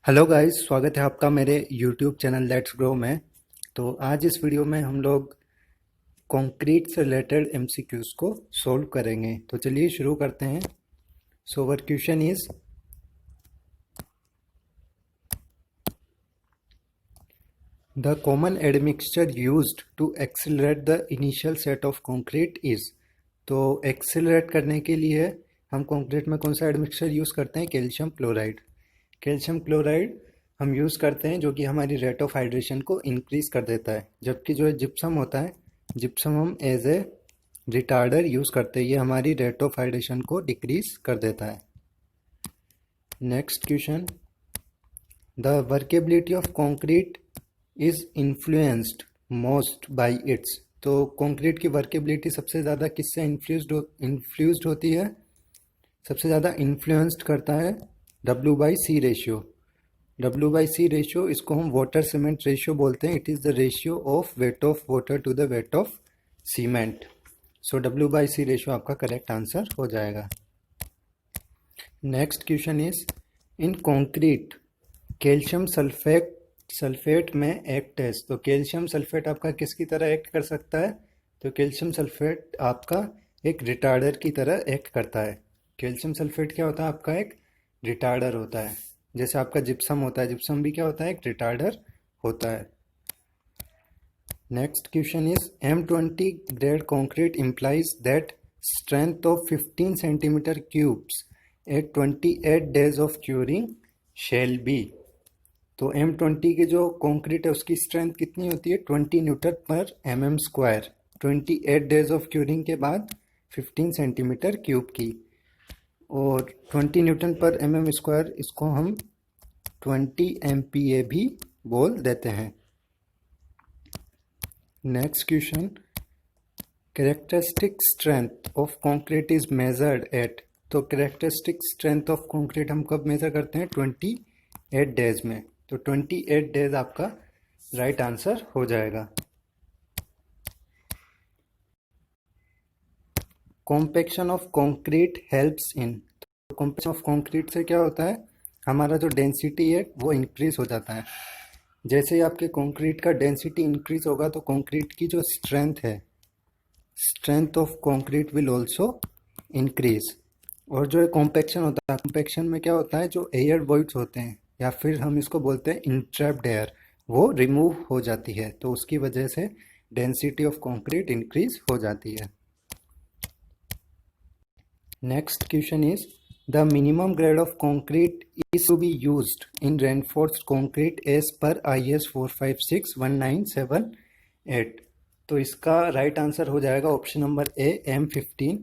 Hello guys, स्वागत है आपका मेरे यूट्यूब चैनल लेट्स ग्रो में। तो आज इस वीडियो में हम लोग कंक्रीट से रिलेटेड एमसीक्यूज को सॉल्व करेंगे। तो चलिए शुरू करते हैं। So our question is the common admixture used to accelerate the initial set of concrete is. तो एक्सेलरेट करने के लिए हम कंक्रीट में कौन सा एडमिक्सचर यूज़ करते हैं? Calcium chloride. कैल्शियम क्लोराइड हम यूज़ करते हैं जो कि हमारी रेट ऑफ हाइड्रेशन को इंक्रीज़ कर देता है। जबकि जो जिप्सम होता है, जिप्सम हम एज ए रिटार्डर यूज़ करते हैं, ये हमारी रेट ऑफ हाइड्रेशन को डिक्रीज कर देता है। Next question, the workability of concrete is influenced most bye it's. तो कॉन्क्रीट की वर्केबिलिटी सबसे ज़्यादा किससे इन्फ्लुएंस्ड होती है? सबसे ज़्यादा इन्फ्लुएंस्ड करता है W/C रेशियो। W/C रेशियो, इसको हम वाटर सीमेंट रेशियो बोलते हैं। It is the ratio of weight of water to the weight of cement. So W/C ratio आपका करेक्ट आंसर हो जाएगा। Next question is, in concrete calcium sulphate में act as. तो calcium sulphate आपका किसकी तरह एक्ट कर सकता है? तो कैल्शियम सल्फेट आपका एक रिटार्डर की तरह एक्ट करता है। कैल्शियम सल्फेट क्या होता है? आपका एक रिटार्डर होता है। जैसे आपका जिप्सम होता है, जिप्सम भी क्या होता है? एक रिटार्डर होता है। Next question is, M20 grade concrete implies that strength of 15 centimetre cubes at 28 days of curing shall be. तो M20 के जो कंक्रीट है उसकी स्ट्रेंथ कितनी होती है? 20 न्यूटन पर mm square. 28 days of curing के बाद 15 सेंटीमीटर क्यूब की, और 20 न्यूटन पर mm स्क्वायर, इसको हम 20 MPa भी बोल देते हैं। Next question, characteristic strength of concrete is measured at. तो कैरेक्टरिस्टिक स्ट्रेंथ ऑफ कंक्रीट हम कब मेजर करते हैं? 28 डेज में। तो 28 डेज आपका राइट आंसर हो जाएगा। Compaction of concrete helps in. तो कॉम्पैक्शन ऑफ कंक्रीट से क्या होता है? हमारा जो डेंसिटी है वो इंक्रीज हो जाता है। जैसे ही आपके कंक्रीट का डेंसिटी इंक्रीज होगा तो कंक्रीट की जो स्ट्रेंथ है, strength of concrete will also increase. और जो कॉम्पैक्शन होता है, कॉम्पैक्शन में क्या होता है? जो एयर वॉइड्स होते हैं, या फिर हम इसको बोलते हैं इंट्रैप्ड एयर, वो रिमूव हो जाती है। तो उसकी वजह से डेंसिटी ऑफ कंक्रीट इंक्रीज हो जाती है। Next question is, the minimum grade of concrete is to be used in reinforced concrete as per IS 4561978। तो इसका राइट आंसर हो जाएगा ऑप्शन नंबर ए, M15।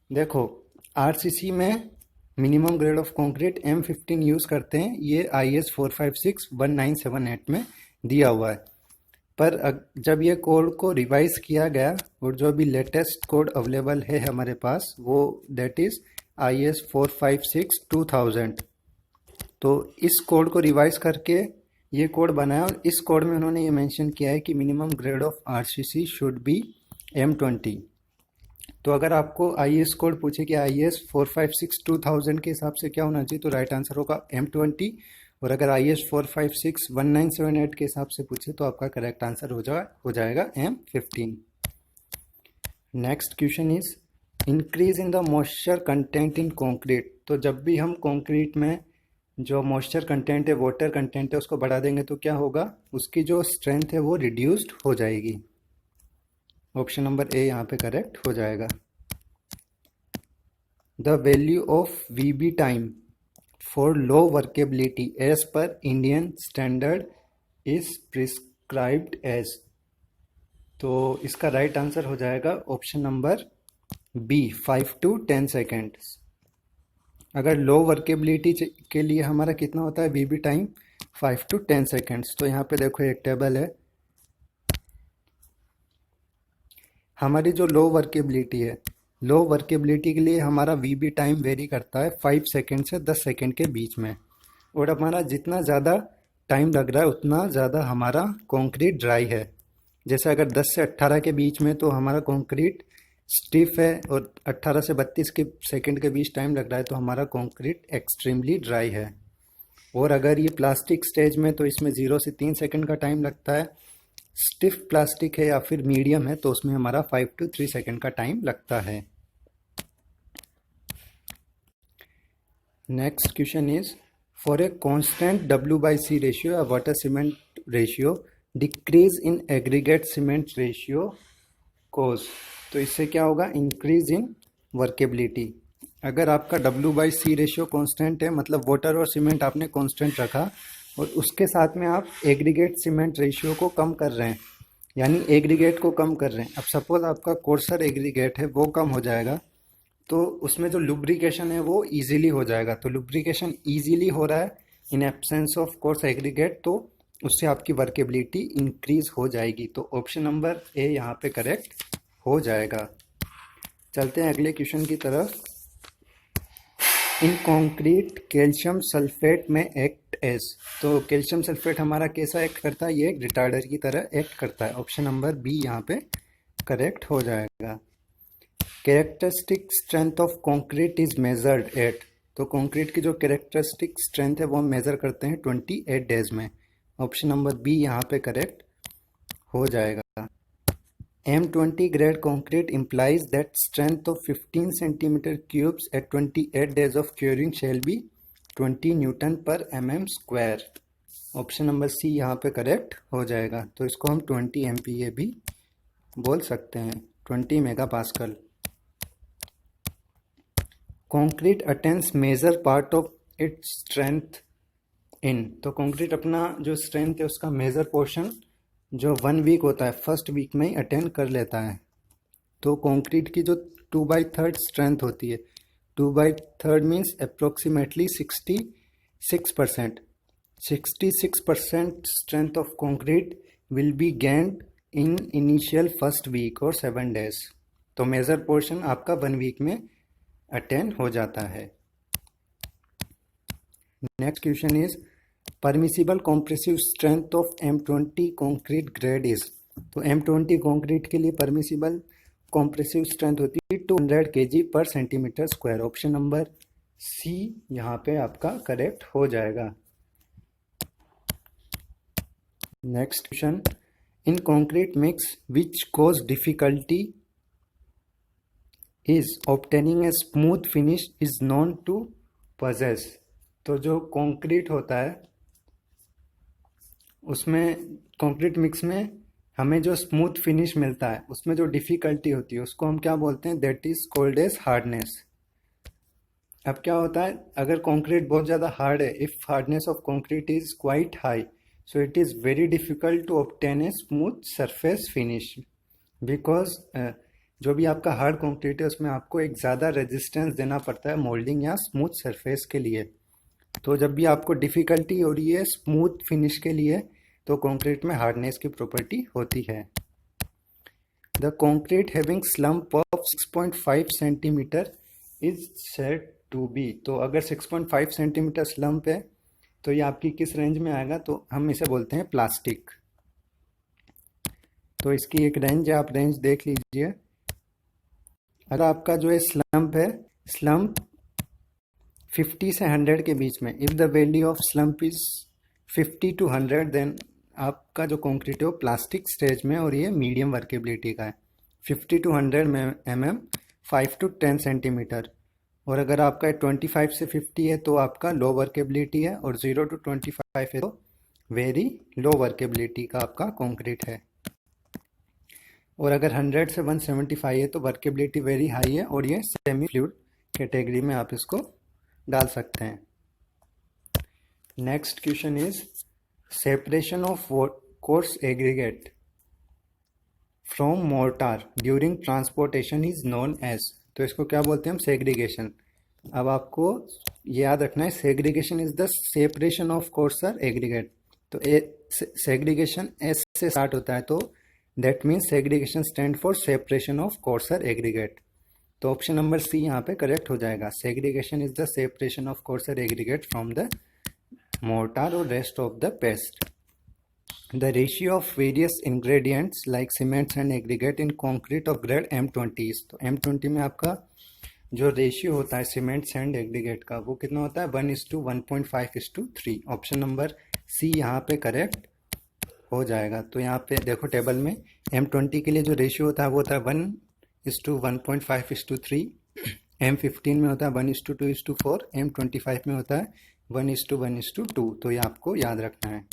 देखो, RCC में minimum grade of concrete M15 use करते हैं, ये IS 4561978 में दिया हुआ है। पर जब ये कोड को रिवाइज किया गया, और जो अभी लेटेस्ट कोड अवेलेबल है हमारे पास, वो दैट इज़ IS 4562000। तो इस कोड को रिवाइज करके ये कोड बनाया, और इस कोड में उन्होंने ये मेंशन किया है कि minimum grade of RCC should be M20। तो अगर आपको IS कोड पूछे कि IS 4562000 के हिसाब से क्या होना चाहिए, तो राइट आंसर होगा M20। और अगर IS 4561978 के हिसाब से पूछे तो आपका करेक्ट आंसर हो जाएगा M15। Next question is, increase in the moisture content in concrete. तो जब भी हम कंक्रीट में जो मॉइस्चर कंटेंट है, वाटर कंटेंट है, उसको बढ़ा देंगे तो क्या होगा? उसकी जो स्ट्रेंथ है वो रिड्यूस्ड हो जाएगी। ऑप्शन नंबर ए यहाँ पे करेक्ट हो जाएगा। The value of VB time for low workability as per Indian standard is prescribed as. तो इसका राइट आंसर हो जाएगा option number B, 5 to 10 seconds. अगर लो वर्केबिलिटी के लिए हमारा कितना होता है VB टाइम? 5 to 10 seconds. तो यहाँ पे देखो एक टेबल है, हमारी जो लो वर्केबिलिटी है, लो वर्केबिलिटी के लिए हमारा VB टाइम वेरी करता है 5 सेकेंड से 10 सेकेंड के बीच में। और हमारा जितना ज़्यादा टाइम लग रहा है उतना ज़्यादा हमारा कंक्रीट ड्राई है। जैसे अगर 10 से 18 के बीच में तो हमारा कंक्रीट स्टिफ है, और 18 से 32 के सेकेंड के बीच टाइम लग रहा है तो हमारा कंक्रीट एक्सट्रीमली ड्राई है। और अगर ये प्लास्टिक स्टेज में तो इसमें 0 से 3 सेकंड का टाइम लगता है। स्टिफ प्लास्टिक है या फिर मीडियम है तो उसमें हमारा 5 to 3 सेकंड का टाइम लगता है। Next question is for a constant W/C ratio या water cement ratio decrease in aggregate cement ratio cause. तो इससे क्या होगा, इंक्रीज इन वर्केबिलिटी। अगर आपका W/C रेशियो कांस्टेंट है, मतलब वाटर और सीमेंट आपने कांस्टेंट रखा और उसके साथ में आप एग्रीगेट सीमेंट रेशियो को कम कर रहे हैं, यानी एग्रीगेट को कम कर रहे हैं। अब सपोज आपका कोर्सर एग्रीगेट है वो कम हो जाएगा तो उसमें जो लुब्रिकेशन है वो इजीली हो जाएगा। तो लुब्रिकेशन इजीली हो रहा है in absence of coarse aggregate, तो उससे आपकी वर्केबिलिटी इंक्रीज हो जाएगी। तो ऑप्शन नंबर ए यहाँ पे करेक्ट हो जाएगा। चलते हैं अगले क्वेश्चन की तरफ। इन कॉन्क्रीट कैल्शियम सल्फेट में एक्ट एज। तो कैल्शियम सल्फेट हमारा कैसा एक्ट करता है, ये एक रिटार्डर की तरह एक्ट करता है। ऑप्शन नंबर बी यहाँ पे करेक्ट हो जाएगा। Characteristic strength of concrete is measured at. तो कंक्रीट की जो कैरेक्टरिस्टिक स्ट्रेंथ है वो हम मेजर करते हैं 28 डेज में। ऑप्शन नंबर बी यहाँ पे करेक्ट हो जाएगा। M20 grade concrete implies that strength of 15 centimeter cubes at 28 days of curing shall be 20 Newton per mm square। Option number C यहाँ पे करेक्ट हो जाएगा। तो इसको हम 20 MPa भी बोल सकते हैं, 20 megapascal. Concrete attains major part of its strength in. तो कंक्रीट अपना जो स्ट्रेंथ है उसका मेजर पोर्शन जो 1 वीक होता है, फर्स्ट वीक में ही अटेंड कर लेता है। तो कंक्रीट की जो 2/3 स्ट्रेंथ होती है, 2/3 means approximately 66%। 66% strength of concrete will be gained in initial first week और 7 डेज। तो मेजर पोर्शन आपका 1 वीक में अटेंड हो जाता है। Next question is permissible compressive strength of M20 concrete grade is. तो M20 कंक्रीट के लिए परमिसिबल कॉम्प्रेसिव स्ट्रेंथ होती है 200 kg per centimetre square. Option number C यहाँ पे आपका करेक्ट हो जाएगा। Next question, in concrete mix which cause difficulty is obtaining a smooth finish is known to pages. तो जो कंक्रीट होता है उसमें, कंक्रीट मिक्स में हमें जो स्मूथ फिनिश मिलता है उसमें जो डिफ़िकल्टी होती है उसको हम क्या बोलते हैं, that is called as hardness. अब क्या होता है, अगर कंक्रीट बहुत ज़्यादा हार्ड है, if hardness of concrete is quite high, so it is very difficult to obtain a smooth surface finish, because जो भी आपका हार्ड कंक्रीट है उसमें आपको एक ज़्यादा रेजिस्टेंस देना पड़ता है मोल्डिंग या स्मूथ सरफेस के लिए। तो जब भी आपको डिफ़िकल्टी हो रही है स्मूथ फिनिश के लिए तो कंक्रीट में हार्डनेस की प्रॉपर्टी होती है। The concrete having slump of 6.5 centimetre is said to be. तो अगर 6.5 सेंटीमीटर स्लम्प है तो ये आपकी किस रेंज में आएगा, तो हम इसे बोलते हैं प्लास्टिक। तो इसकी एक रेंज है, आप रेंज देख लीजिए। अगर आपका जो है स्लम्प है, स्लम्प 50 से 100 के बीच में, if the value of slump is 50 to 100 then आपका जो कंक्रीट है वो प्लास्टिक स्टेज में और ये मीडियम वर्केबिलिटी का है। 50 to 100 mm 5 to 10 सेंटीमीटर। और अगर आपका 25 से 50 है तो आपका लो वर्केबिलिटी है, और 0 to 25 है तो वेरी लो वर्केबिलिटी का आपका कंक्रीट है। और अगर 100 से 175 है तो वर्केबिलिटी वेरी हाई है और ये सेमी फ्लूइड कैटेगरी में आप इसको डाल सकते हैं। Next question is separation of coarse aggregate from mortar during transportation is known as. तो इसको क्या बोलते हैं हम, सेग्रीगेशन। अब आपको याद रखना है segregation is the separation of coarser aggregate. तो सेग्रीगेशन एस से स्टार्ट होता है, तो that means segregation stand for separation of coarser aggregate. तो ऑप्शन नंबर सी यहाँ पे करेक्ट हो जाएगा। Segregation is the separation of coarser aggregate from the mortar और rest of the paste. The ratio of various ingredients like cements and aggregate in concrete of grade M20। तो M20 में आपका जो ratio होता है cement sand aggregate का वो कितना होता है 1:1.5:3। ऑप्शन नंबर सी यहाँ पे करेक्ट हो जाएगा। तो यहाँ पे देखो टेबल में M20 के लिए जो रेशियो होता है वो होता है 1:1.5:3। M15 में होता है 1:2:4। M25 में होता है 1:1:2। तो ये आपको याद रखना है।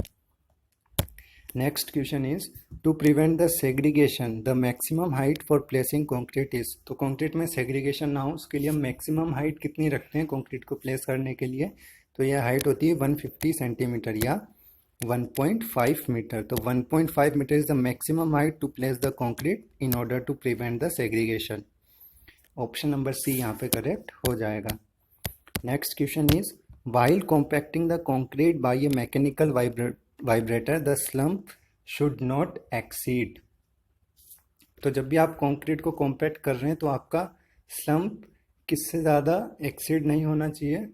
Next question is to prevent the segregation the maximum height for placing concrete is. तो कॉन्क्रीट में सेग्रीगेशन ना हो उसके लिए हम मैक्सिमम हाइट कितनी रखते हैं कॉन्क्रीट को प्लेस करने के लिए। तो यह हाइट होती है 150 सेंटीमीटर या 1.5 मीटर। तो 1.5 metre is the maximum height to place the concrete in order to prevent the segregation. Option number C यहाँ पे करेक्ट हो जाएगा। Next question is while compacting the concrete by a mechanical vibrator the slump should not exceed। तो जब भी आप concrete को compact कर रहे हैं तो आपका स्लम्प किससे ज़्यादा एक्सीड नहीं होना चाहिए।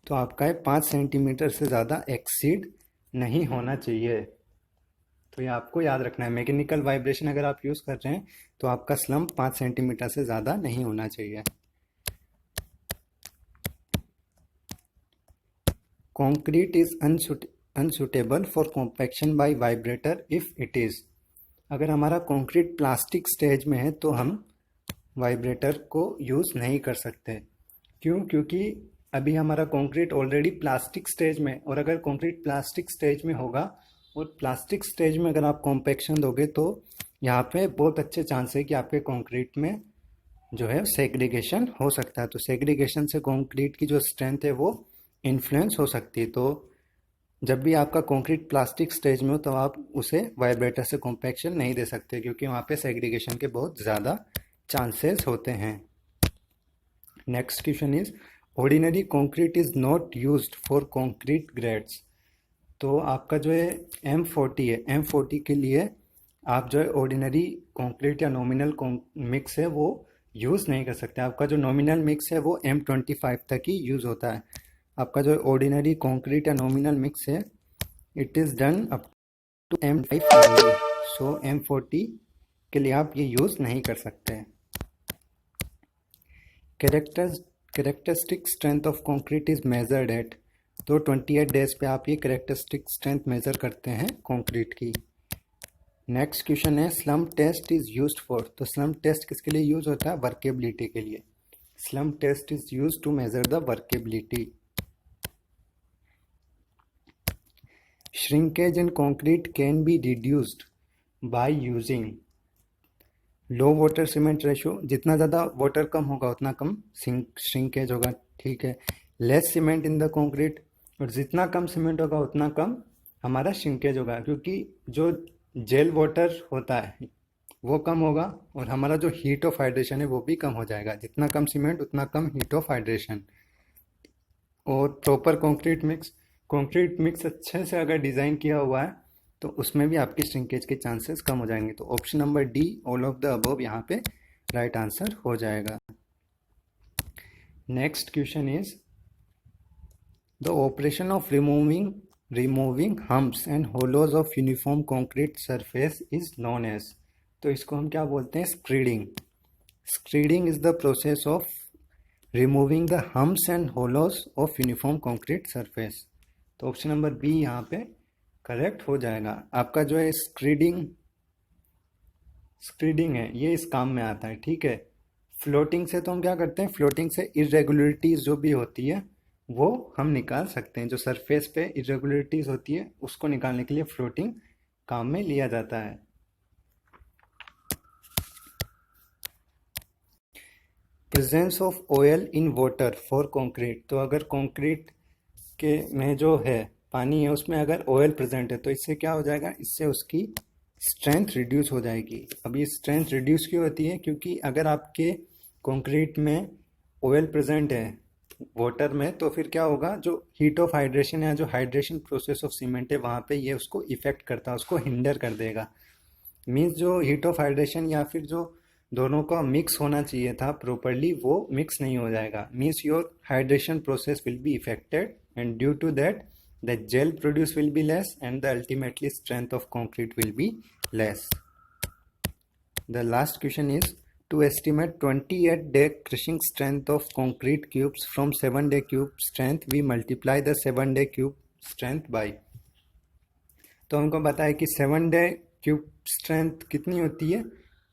तो आपका 5 सेंटीमीटर से ज़्यादा एक्सीड नहीं होना चाहिए। तो ये आपको याद रखना है। मैकेनिकल वाइब्रेशन अगर आप यूज़ कर रहे हैं तो आपका स्लम्प 5 सेंटीमीटर से ज़्यादा नहीं होना चाहिए। Concrete is unsuitable for compaction by vibrator if it is। अगर हमारा कंक्रीट प्लास्टिक स्टेज में है तो हम वाइब्रेटर को यूज़ नहीं कर सकते। क्यों? क्योंकि अभी हमारा कंक्रीट ऑलरेडी प्लास्टिक स्टेज में, और अगर कंक्रीट प्लास्टिक स्टेज में होगा और प्लास्टिक स्टेज में अगर आप कॉम्पैक्शन दोगे तो यहाँ पे बहुत अच्छे चांस है कि आपके कंक्रीट में जो है सेग्रीगेशन हो सकता है। तो सेग्रीगेशन से कंक्रीट की जो स्ट्रेंथ है वो इन्फ्लुएंस हो सकती है। तो जब भी आपका कंक्रीट प्लास्टिक स्टेज में हो तो आप उसे वाइब्रेटर से कॉम्पैक्शन नहीं दे सकते क्योंकि वहाँ पे सेग्रीगेशन के बहुत ज़्यादा चांसेस होते हैं। Next question is ordinary concrete is not used for concrete grades. तो आपका जो है M40 है, M40 के लिए आप जो है ऑर्डिनरी कंक्रीट या नॉमिनल मिक्स है वो यूज़ नहीं कर सकते। आपका जो नॉमिनल मिक्स है वो M25 तक ही यूज़ होता है। आपका जो ऑर्डिनरी कंक्रीट या नॉमिनल मिक्स है it is done up to M5 only. So M40 के लिए आप ये यूज़ नहीं कर सकते। Characteristic strength of concrete is measured at. तो 28 डेज पे आप ये कैरेक्टरिस्टिक स्ट्रेंथ मेज़र करते हैं कंक्रीट की। नेक्स्ट क्वेश्चन है slump test is used for. तो स्लम्प टेस्ट किसके लिए यूज़ होता है? वर्केबिलिटी के लिए। Slump test is used to measure the workability. Shrinkage in concrete can be reduced by using low water cement ratio. जितना ज़्यादा वाटर कम होगा उतना कम श्रिंकेज होगा, ठीक है। Less cement in the concrete, और जितना कम सीमेंट होगा उतना कम हमारा श्रिंकेज होगा क्योंकि जो जेल वाटर होता है वो कम होगा और हमारा जो हीट ऑफ हाइड्रेशन है वो भी कम हो जाएगा। जितना कम सीमेंट उतना कम हीट ऑफ हाइड्रेशन। और प्रॉपर कंक्रीट मिक्स अच्छे से अगर डिज़ाइन किया हुआ है तो उसमें भी आपकी श्रिंकेज के चांसेस कम हो जाएंगे। तो option number D all of the above यहाँ पे राइट आंसर हो जाएगा। Next question is the operation of removing humps and hollows of uniform concrete surface is known as. तो इसको हम क्या बोलते हैं? Screeding. Screeding is the process of removing the humps and hollows of uniform concrete surface. तो option number B यहाँ पे correct हो जाएगा। आपका जो है स्क्रीडिंग है ये इस काम में आता है, ठीक है। फ्लोटिंग से तो हम क्या करते हैं? फ्लोटिंग से इरेगुलरिटीज़ जो भी होती है वो हम निकाल सकते हैं। जो सरफेस पे इरेगुलरिटीज़ होती है उसको निकालने के लिए फ्लोटिंग काम में लिया जाता है। Presence of oil in water for concrete. तो अगर कंक्रीट के में जो है पानी है उसमें अगर ऑयल प्रेजेंट है तो इससे क्या हो जाएगा? इससे उसकी स्ट्रेंथ रिड्यूस हो जाएगी। अब ये स्ट्रेंथ रिड्यूस क्यों होती है? क्योंकि अगर आपके कंक्रीट में ऑयल प्रेजेंट है वाटर में तो फिर क्या होगा? जो हीट ऑफ हाइड्रेशन या जो हाइड्रेशन प्रोसेस ऑफ सीमेंट है वहाँ पे ये उसको इफेक्ट करता है, उसको हिंडर कर देगा। मीन्स जो हीट ऑफ हाइड्रेशन या फिर जो दोनों का मिक्स होना चाहिए था प्रॉपरली वो मिक्स नहीं हो जाएगा। Means your hydration process will be affected and due to that the gel produce will be less and the ultimately strength of concrete will be less. The last question is To estimate 28-day crushing strength of concrete cubes from 7-day cube strength, we multiply the 7-day cube strength by। तो हमको पता है कि 7-day cube strength कितनी होती है,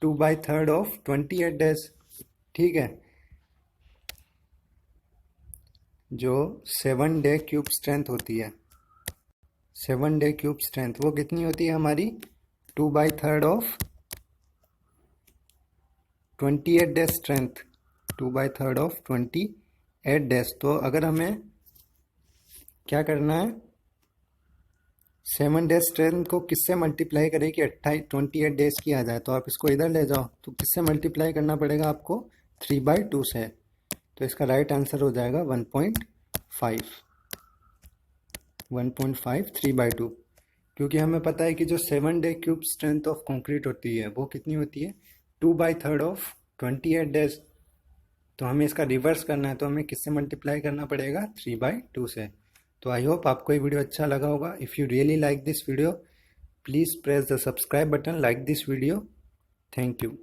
2/3 of 28 days. ठीक है, जो 7-day क्यूब स्ट्रेंथ होती है, 7-day क्यूब स्ट्रेंथ वो कितनी होती है हमारी, 2/3 of 28 days strength, 2/3 of 28 days. तो अगर हमें क्या करना है, 7 डेज स्ट्रेंथ को किससे मल्टीप्लाई करें कि 28 डेज की आ जाए, तो आप इसको इधर ले जाओ, तो किससे मल्टीप्लाई करना पड़ेगा आपको, 3/2 से। तो इसका राइट आंसर हो जाएगा 1.5, 3/2, क्योंकि हमें पता है कि जो 7-day cube strength of concrete होती है वो कितनी होती है, 2/3 ऑफ 28 डेज। तो हमें इसका रिवर्स करना है, तो हमें किससे मल्टीप्लाई करना पड़ेगा, 3/2 से। तो आई होप आपको ये वीडियो अच्छा लगा होगा। If you really like this video, please press the subscribe button, like this video. Thank you.